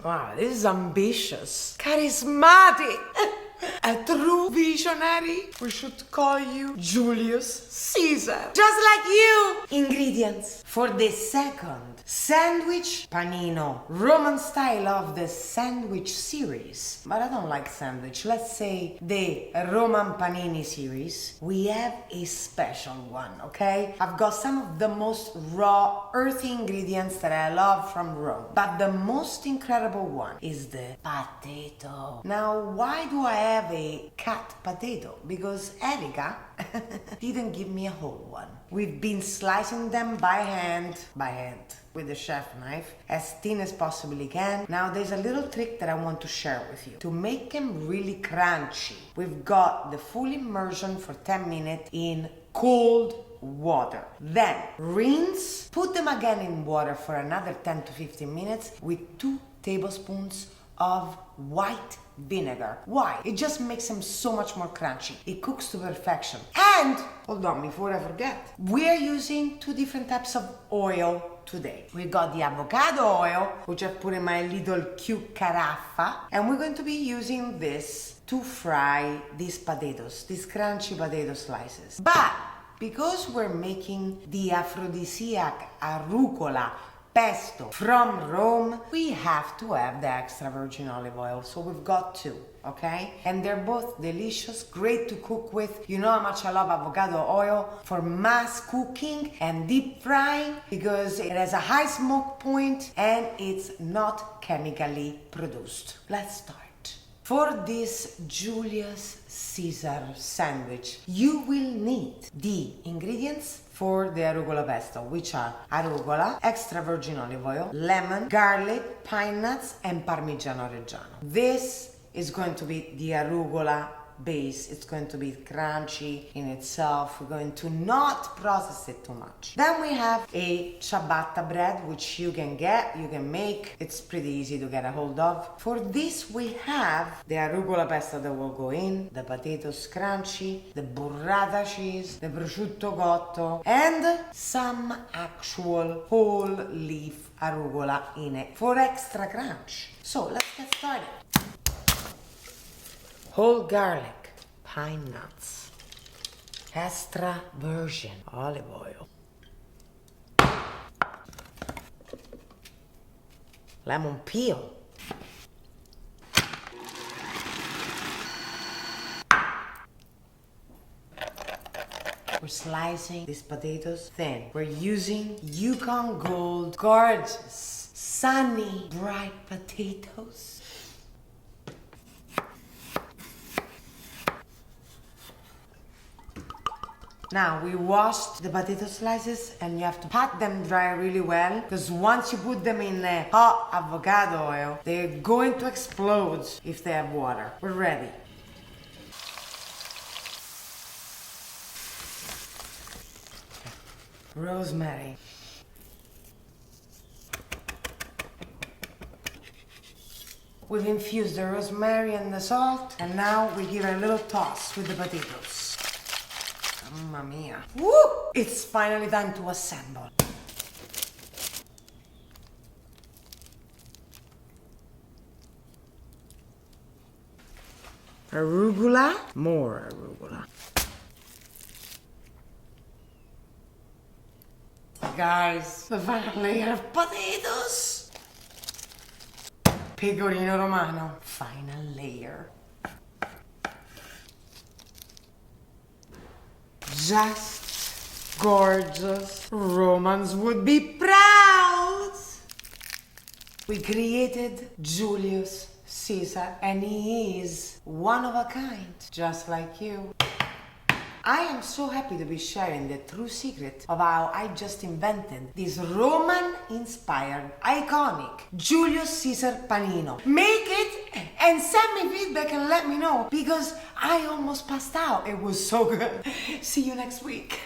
Wow, this is ambitious, charismatic, a true visionary. We should call you Julius Caesar, just like you. Ingredients for the second sandwich panino, Roman style of the sandwich series. But I don't like sandwich. Let's say the Roman panini series. We have a special one, okay? I've got some of the most raw, earthy ingredients that I love from Rome. But the most incredible one is the potato. Now, why do I have a cut potato? Because Erika didn't give me a whole one. We've been slicing them by hand, with the chef knife, as thin as possibly can. Now there's a little trick that I want to share with you. To make them really crunchy, we've got the full immersion for 10 minutes in cold water. Then rinse, put them again in water for another 10 to 15 minutes with 2 tablespoons of white vinegar. Why? It just makes them so much more crunchy. It cooks to perfection. And, hold on, before I forget, we are using 2 different types of oil today. We got the avocado oil, which I put in my little cute caraffa, and we're going to be using this to fry these potatoes, these crunchy potato slices. But because we're making the aphrodisiac arugula pesto from Rome, we have to have the extra virgin olive oil. So we've got 2, okay? And they're both delicious, great to cook with. You know how much I love avocado oil for mass cooking and deep frying because it has a high smoke point and it's not chemically produced. Let's start. For this Julius Caesar sandwich, you will need the ingredients for the arugula pesto, which are arugula, extra virgin olive oil, lemon, garlic, pine nuts, and parmigiano reggiano. This is going to be the arugula base. It's going to be crunchy in itself. We're going to not process it too much. Then we have a ciabatta bread, which you can make. It's pretty easy to get a hold of. For this we have the arugula pesto that will go in, the potatoes crunchy, the burrata cheese, the prosciutto cotto, and some actual whole leaf arugula in it for extra crunch. So let's get started. Whole garlic, pine nuts, extra virgin olive oil, lemon peel, we're slicing these potatoes thin. We're using Yukon Gold, gorgeous, sunny, bright potatoes. Now, we washed the potato slices and you have to pat them dry really well because once you put them in hot avocado oil, they're going to explode if they have water. We're ready. Rosemary. We've infused the rosemary and the salt, and now we give it a little toss with the potatoes. Mamma mia. Woo! It's finally time to assemble. Arugula, more arugula. Guys, the final layer of potatoes. Pecorino Romano, final layer. Just gorgeous. Romans would be proud. We created Julius Caesar, and he is one of a kind, just like you. I am so happy to be sharing the true secret of how I just invented this Roman-inspired, iconic Julius Caesar panino. Make it and send me feedback and let me know because I almost passed out. It was so good. See you next week.